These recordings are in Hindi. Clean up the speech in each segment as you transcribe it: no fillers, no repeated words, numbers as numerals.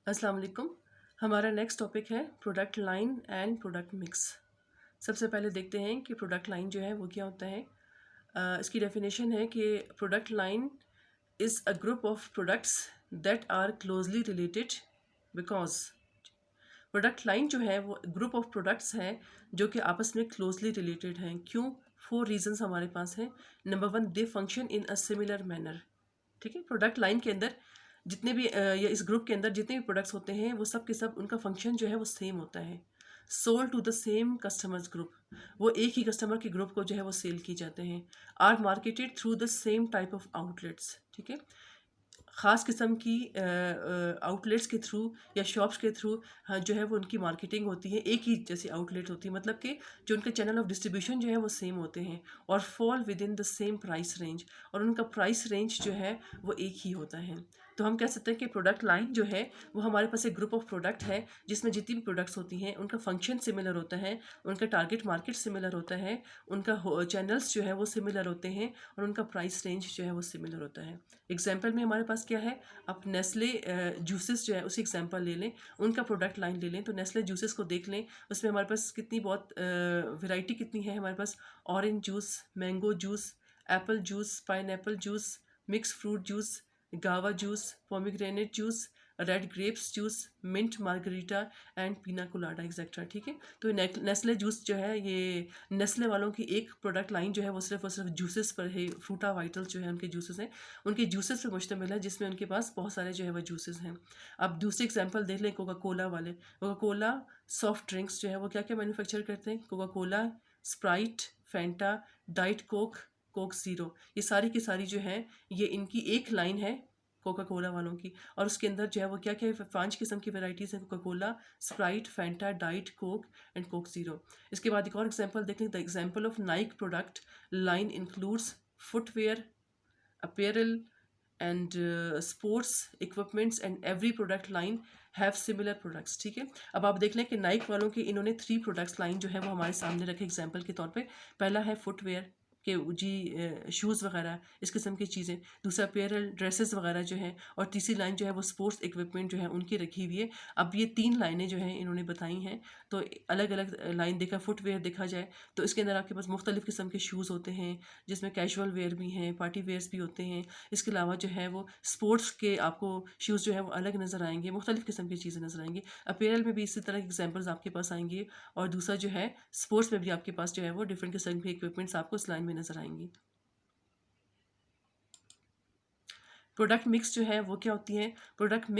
अस्सलाम वालेकुम। हमारा नेक्स्ट टॉपिक है product line and product mix. सबसे पहले देखते हैं कि प्रोडक्ट लाइन जो है वो क्या होता है। इसकी डेफिनेशन है कि product line is a group of products that are closely related because product line जो है वो ग्रुप ऑफ प्रोडक्ट्स हैं जो कि आपस में क्लोजली रिलेटेड हैं। क्यों? 4 रीजंस हमारे पास हैं। Number 1, they function in a similar manner. ठीक है, प्रोडक्ट लाइन के अंदर जितने भी या इस ग्रुप के अंदर जितने भी प्रोडक्ट्स होते हैं वो सब के सब उनका फंक्शन जो है वो सेम होता है। Sold to the same customers group, वो एक ही कस्टमर के ग्रुप को जो है वो सेल की जाते हैं। Are marketed through the same type of outlets. ठीक है, ख़ास किस्म की आउटलेट्स के थ्रू या शॉप्स के थ्रू जो है वो उनकी मार्केटिंग होती है। एक ही जैसी आउटलेट होती है, मतलब कि जो उनके चैनल ऑफ डिस्ट्रीब्यूशन जो है वो सेम होते हैं और fall with in the same price range, और उनका प्राइस रेंज जो है वो एक ही होता है। तो हम कह सकते हैं कि प्रोडक्ट लाइन जो है वो हमारे पास एक ग्रुप ऑफ प्रोडक्ट है जिसमें जितनी भी प्रोडक्ट्स होती हैं उनका फंक्शन सिमिलर होता है, उनका टारगेट मार्केट सिमिलर होता है, उनका चैनल्स जो है वो सिमिलर होते हैं और उनका प्राइस रेंज जो है वो सिमिलर होता है। एग्जाम्पल में हमारे पास क्या है, आप नेस्ले जूसेस जो है उसी एग्जाम्पल ले लें, उनका प्रोडक्ट लाइन ले लें। तो नेस्ले जूसेस को देख लें, उसमें हमारे पास कितनी बहुत वैरायटी कितनी है। हमारे पास orange juice, mango juice, apple juice, pineapple juice, mix fruit juice, guava juice, pomegranate juice, red grapes juice, mint margarita and pina colada etcetera. ठीक है, तो नेस्ले जूस जो है ये नेस्ले वालों की एक प्रोडक्ट लाइन जो है वो सिर्फ और सिर्फ जूसेस पर है। फ्रूटा वाइटल्स जो है उनके जूसेस हैं, उनके जूसेस पे मुश्तमिल है, जिसमें उनके पास बहुत सारे जो है वो जूसेस हैं। अब दूसरी एग्जांपल देख लें, कोका कोला वाले। कोका कोला सॉफ्ट ड्रिंक्स जो है वो क्या क्या मैन्युफैक्चर करते हैं, Coca Cola, Sprite, Fanta, diet Coke, Coke zero, ये सारी की सारी जो है ये इनकी एक लाइन है कोका कोला वालों की। और उसके अंदर जो है वो क्या क्या है, 5 किस्म की वैरायटीज़ हैं, Coca Cola, Sprite, Fanta, diet Coke and Coke zero. इसके बाद एक और एग्जांपल देखें, the example of Naik product line includes footwear, apparel and sports equipments, and every product line have similar products। ठीक है, अब आप देख लें कि नाइक वालों के इन्होंने 3 प्रोडक्ट्स लाइन जो है वो हमारे सामने रखे एग्जांपल के तौर पे। पहला है फुटवेयर के जी शूज़ वगैरह इस किस्म की चीज़ें, दूसरा अपैरल ड्रेसेस वगैरह जो है, और तीसरी लाइन जो है वो स्पोर्ट्स इक्विपमेंट जो है उनकी रखी हुई है। अब ये 3 लाइनें जो हैं इन्होंने बताई हैं। तो अलग अलग लाइन देखा, फुटवेयर देखा जाए तो इसके अंदर आपके पास मुख्तलिफ़ किस्म के शूज़ होते हैं, जिसमें कैजुअल वेयर भी हैं, पार्टी वेयर्स भी होते हैं। इसके अलावा जो है वो स्पोर्ट्स के आपको शूज़ जो है वो अलग नज़र आएंगे, मुख्तलिफ़ किस्म की चीज़ें नज़र आएंगी। अपैरल में भी इसी तरह के एग्जाम्पल्स आपके पास आएंगे, और दूसरा जो है स्पोर्ट्स में भी आपके पास जो है वो डिफरेंट किस्म के इक्विपमेंट्स आपको इस लाइन में नज़र आएंगी। प्रोडक्ट मिक्स जो है वो क्या होती है, product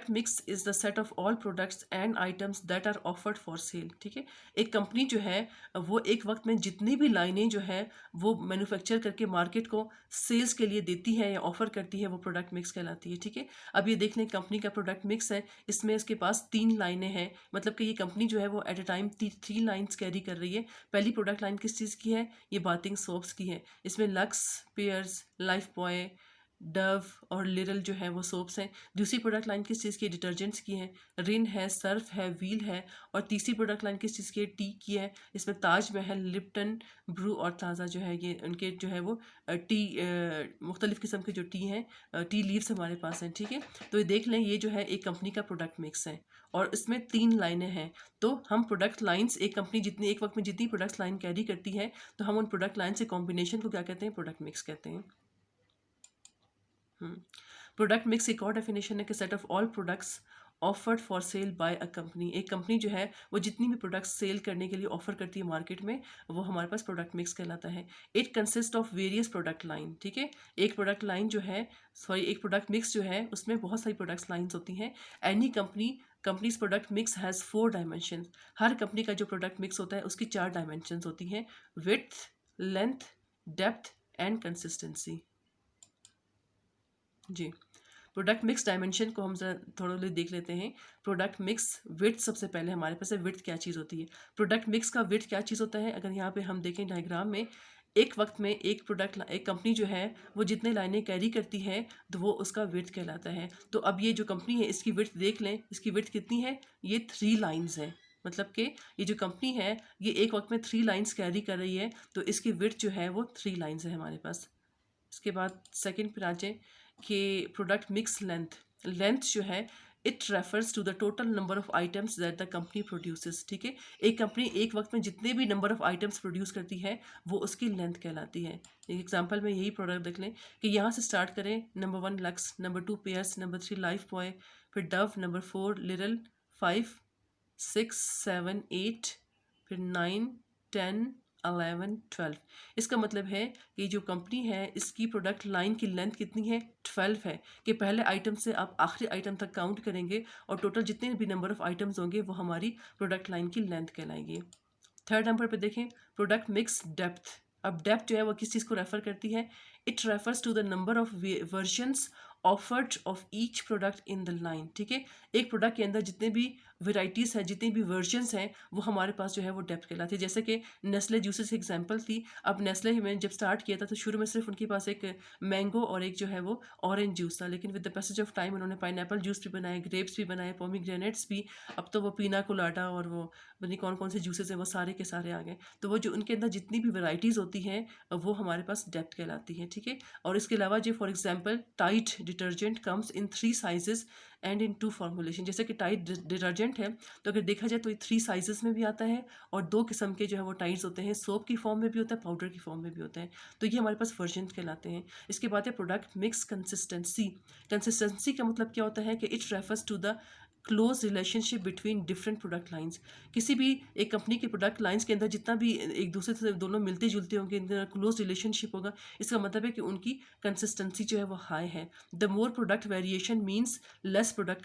mix is the set of all products and items that are offered for sale. ठीक है, एक कंपनी जो है वो एक वक्त में जितनी भी लाइनें जो है वो मैन्युफैक्चर करके मार्केट को सेल्स के लिए देती है या ऑफर करती है, वो प्रोडक्ट मिक्स कहलाती है। ठीक है, अब ये देख लें कंपनी का प्रोडक्ट मिक्स है, इसमें इसके पास 3 लाइनें हैं, मतलब कि ये कंपनी जो है वो at a time 3 lines carry कर रही है। पहली प्रोडक्ट लाइन किस चीज़ की है, ये बाथिंग सोप्स की है। इसमें lux, pairs, life boy, Dove और लिरल जो है वो सोप्स हैं। दूसरी प्रोडक्ट लाइन किस चीज़ की है, डिटर्जेंट्स की है। रिन है, सर्फ है, व्हील है। और तीसरी प्रोडक्ट लाइन किस चीज़ की है, टी की है। इसमें ताज महल, लिप्टन, ब्रू और ताज़ा जो है ये उनके जो है वो टी मुख्तलिफ़ किस्म के जो टी हैं, टी लीव्स हमारे पास हैं। ठीक है, तो ये देख लें, ये जो है एक कंपनी का प्रोडक्ट मिक्स है और इसमें 3 लाइनें हैं। तो हम प्रोडक्ट लाइन्स, एक कंपनी जितनी एक वक्त में जितनी प्रोडक्ट लाइन कैरी करती है, तो हम उन प्रोडक्ट लाइन से कॉम्बिनेशन को क्या कहते हैं, प्रोडक्ट मिक्स कहते हैं। प्रोडक्ट मिक्स एक और डेफिनेशन है कि set of all products offered for sale by a company. एक कंपनी जो है वो जितनी भी प्रोडक्ट्स सेल करने के लिए ऑफर करती है मार्केट में, वो हमारे पास प्रोडक्ट मिक्स कहलाता है। It consist of various product line. ठीक है, एक प्रोडक्ट लाइन जो है, एक प्रोडक्ट मिक्स जो है उसमें बहुत सारी प्रोडक्ट्स लाइन्स होती हैं। Any companies product mix has 4 dimension. Her company का जो प्रोडक्ट मिक्स होता है उसकी 4 डायमेंशन होती हैं, width, length, depth and consistency. जी, प्रोडक्ट मिक्स डायमेंशन को हम जरा थोड़ा देख लेते हैं। प्रोडक्ट मिक्स विड्थ, सबसे पहले हमारे पास है विड्थ क्या चीज़ होती है। प्रोडक्ट मिक्स का विड्थ क्या चीज़ होता है, अगर यहाँ पे हम देखें डायग्राम में, एक वक्त में एक कंपनी जो है वो जितने लाइनें कैरी करती है तो वो उसका विड्थ कहलाता है। तो अब ये जो कंपनी है इसकी विड्थ देख लें, इसकी विड्थ कितनी है, ये 3 लाइन्स है। मतलब कि ये जो कंपनी है ये एक वक्त में 3 लाइन्स कैरी कर रही है, तो इसकी विड्थ जो है वो 3 लाइन्स है हमारे पास। इसके बाद सेकंड पर आ जाए कि प्रोडक्ट मिक्स लेंथ जो है, it refers to the total number of items that the company produces. ठीक है, एक कंपनी एक वक्त में जितने भी नंबर ऑफ आइटम्स प्रोड्यूस करती है वो उसकी लेंथ कहलाती है। एक एग्जांपल में यही प्रोडक्ट देख लें कि यहाँ से स्टार्ट करें, number 1 lux, number 2 pairs, number 3 life boy, फिर डव, नंबर 4 लिरल, 5 6 7 8, फिर 9 10 11 12। इसका मतलब है कि जो कंपनी है इसकी प्रोडक्ट लाइन की लेंथ कितनी है, 12 है। कि पहले आइटम से आप आखिरी आइटम तक काउंट करेंगे और टोटल जितने भी नंबर ऑफ आइटम्स होंगे वो हमारी प्रोडक्ट लाइन की लेंथ कहलाएगी। थर्ड नंबर पे देखें, प्रोडक्ट मिक्स डेप्थ। अब डेप्थ जो है वो किस चीज़ को रेफर करती है, it refers to the number of versions offered of each product in the line. ठीक है, एक प्रोडक्ट के अंदर जितने भी वेराइटीज़ हैं, जितने भी वर्जन्स हैं, वो हमारे पास जो है वो डेप्थ कहलाती है। जैसे कि नेस्ले जूसेस एग्जांपल थी। अब नेस्ले में जब स्टार्ट किया था तो शुरू में सिर्फ उनके पास एक मैंगो और एक जो है वो ऑरेंज जूस था, लेकिन with the passage of time उन्होंने पाइनएप्पल जूस भी बनाए, ग्रेप्स भी बनाए, पोमीग्रेनेट्स भी, अब तो वो पीना कोलाडा और वो पता नहीं कौन कौन से जूसेस हैं वो सारे के सारे आ गए। तो वो जो उनके अंदर जितनी भी वैरायटीज़ होती हैं वो हमारे पास डेप्थ कहलाती है। ठीक है, और इसके अलावा जो for example Tide detergent comes in 3 sizes and in 2 formulation. जैसे कि टाइड डिटर्जेंट है तो अगर देखा जाए तो ये 3 साइजेस में भी आता है और 2 किस्म के जो है वो टाइड्स होते हैं, सोप की फॉर्म में भी होता है, पाउडर की फॉर्म में भी होता है। तो ये हमारे पास वर्जन कहलाते हैं। इसके बाद है प्रोडक्ट मिक्स कंसिस्टेंसी। कंसिस्टेंसी का मतलब क्या होता है कि it refers to the close relationship between different product lines. किसी भी एक कंपनी के प्रोडक्ट लाइंस के अंदर जितना भी एक दूसरे से दोनों मिलते जुलते होंगे, इनका क्लोज रिलेशनशिप होगा, इसका मतलब है कि उनकी कंसिस्टेंसी जो है वो हाई है। The more product variation means less product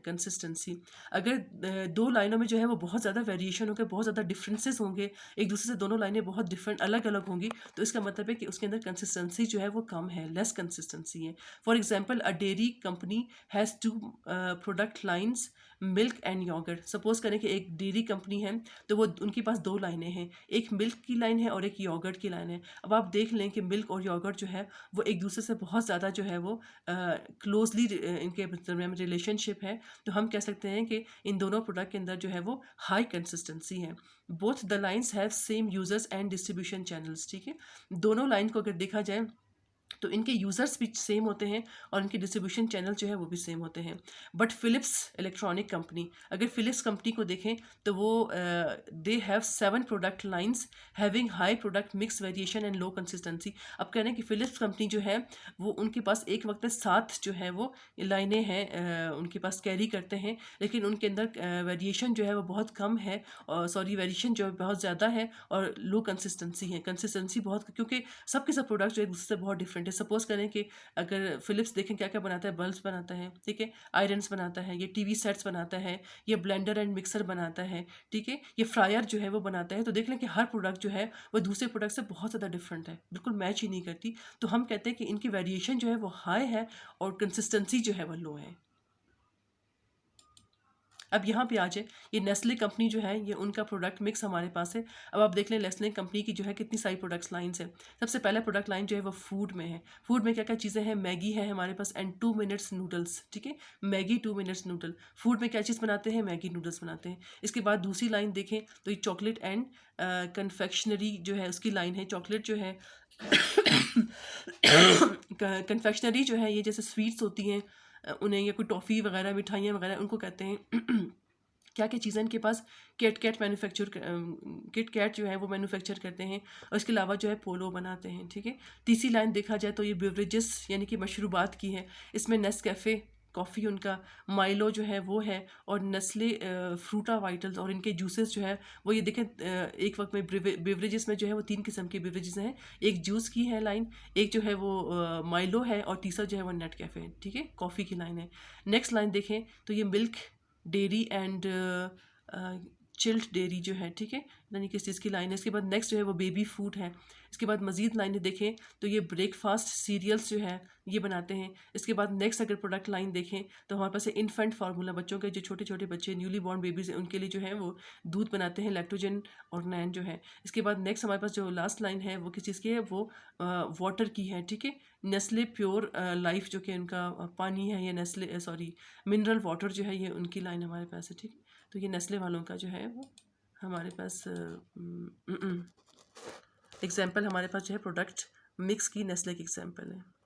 consistency. अगर दो लाइनों में जो है वो बहुत ज़्यादा वेरिएशन होगा, बहुत ज़्यादा डिफरेंसेस होंगे, एक दूसरे से दोनों लाइनें बहुत डिफरेंट अलग अलग होंगी, तो इसका मतलब है कि उसके अंदर कंसिस्टेंसी जो है वो कम है, लेस कंसिस्टेंसी है। For example a dairy company has 2 product lines, milk and yoghurt. Suppose करें कि एक डेयरी कंपनी है तो वो उनके पास 2 लाइनें हैं, एक मिल्क की लाइन है और एक योगर्ट की लाइन है। अब आप देख लें कि मिल्क और योगर्ट जो है वो एक दूसरे से बहुत ज़्यादा जो है वो क्लोजली इनके दरमियान रिलेशनशिप है। तो हम कह सकते हैं कि इन दोनों प्रोडक्ट के अंदर जो है वो हाई कंसिस्टेंसी है। Both the lines have same users and distribution channels. ठीक है, दोनों लाइन को अगर देखा जाए तो इनके यूज़र्स भी सेम होते हैं और इनके डिस्ट्रीब्यूशन चैनल जो है वो भी सेम होते हैं। बट फ़िलिप्स इलेक्ट्रॉनिक कंपनी, अगर फ़िलिप्स कंपनी को देखें तो वो they have 7 product lines having high product mix variation and low consistency. अब कह रहे हैं कि फ़िलिप्स कंपनी जो है वो उनके पास एक वक्त में 7 जो है वो लाइनें हैं, उनके पास कैरी करते हैं, लेकिन उनके अंदर वेरिएशन जो है वो बहुत कम है, और सॉरी वेरिएशन जो है बहुत ज़्यादा है और लो कंसिस्टेंसी है। कंसिस्टेंसी बहुत, क्योंकि सब के सब प्रोडक्ट जो है उससे बहुत डिफरेंट है। सपोज करें कि अगर फिलिप्स देखें क्या क्या बनाता है, बल्ब्स बनाता है, ठीक है, आयरन्स बनाता है, ये टीवी सेट्स बनाता है, ये ब्लेंडर एंड मिक्सर बनाता है, ठीक है, ये फ्रायर जो है वो बनाता है, तो देख लें कि हर प्रोडक्ट जो है वो दूसरे प्रोडक्ट से बहुत ज़्यादा डिफरेंट है, बिल्कुल मैच ही नहीं करती। तो हम कहते हैं कि इनकी वेरिएशन जो है वो हाई है और कंसिस्टेंसी जो है वो लो है। अब यहाँ पे आ जाए, ये नेस्ले कंपनी जो है ये उनका प्रोडक्ट मिक्स हमारे पास है। अब आप देख लें नेस्ले कंपनी की जो है कितनी सारी प्रोडक्ट्स लाइन्स है। सबसे पहला प्रोडक्ट लाइन जो है वो फूड में है। फूड में क्या क्या चीज़ें हैं, मैगी है हमारे पास एंड 2 मिनट्स नूडल्स। ठीक है, मैगी 2 मिनट्स नूडल, फूड में क्या चीज़ बनाते हैं, मैगी नूडल्स बनाते हैं। इसके बाद दूसरी लाइन देखें तो ये चॉकलेट एंड कन्फेक्शनरी जो है उसकी लाइन है। चॉकलेट जो है कन्फेक्शनरी जो है ये जैसे स्वीट्स होती हैं, उन्हें या कोई टॉफ़ी वगैरह मिठाइयाँ वगैरह उनको कहते हैं। क्या क्या चीज़ें इनके पास, KitKat manufacture, KitKat जो है वो मैन्युफैक्चर करते हैं और इसके अलावा जो है पोलो बनाते हैं। ठीक है, तीसरी लाइन देखा जाए तो ये बेवरेजेस यानी कि मशरूबात की है। इसमें नेस्कैफ़े कॉफ़ी उनका, माइलो जो है वो है, और नेस्ले फ्रूटा वाइटल्स, और इनके जूसेस जो है वो ये देखें एक वक्त में बेवरेजेस में जो है वो 3 किस्म के बेवरेजेस हैं। एक जूस की है लाइन, एक जो है वो माइलो है, और तीसरा जो है वो नेट कैफ़े है। ठीक है, कॉफ़ी की लाइन है। नेक्स्ट लाइन देखें तो ये milk dairy and chilled dairy जो है, ठीक है, यानी किस चीज़ की लाइन है। इसके बाद नेक्स्ट जो है वो बेबी फूड है। इसके बाद मज़ीद लाइनें देखें तो ये ब्रेकफास्ट सीरियल्स जो है ये बनाते हैं। इसके बाद नेक्स्ट अगर प्रोडक्ट लाइन देखें तो हमारे पास है इन्फेंट फार्मूला, बच्चों के जो छोटे छोटे बच्चे न्यूली बॉर्न बेबीज़ हैं उनके लिए जो है वो दूध बनाते हैं, लैक्टोजन और नैन जो है। इसके बाद नेक्स्ट हमारे पास जो लास्ट लाइन है वो किस चीज़ की है, वो वाटर की है। ठीक है, नेस्ले प्योर लाइफ जो कि उनका पानी है, या नेस्ले सॉरी मिनरल वाटर जो है ये उनकी लाइन हमारे पास है। ठीक है, तो ये नेस्ले वालों का जो है वो हमारे पास एग्जाम्पल हमारे पास जो है प्रोडक्ट मिक्स की नेस्ले की एग्जाम्पल है।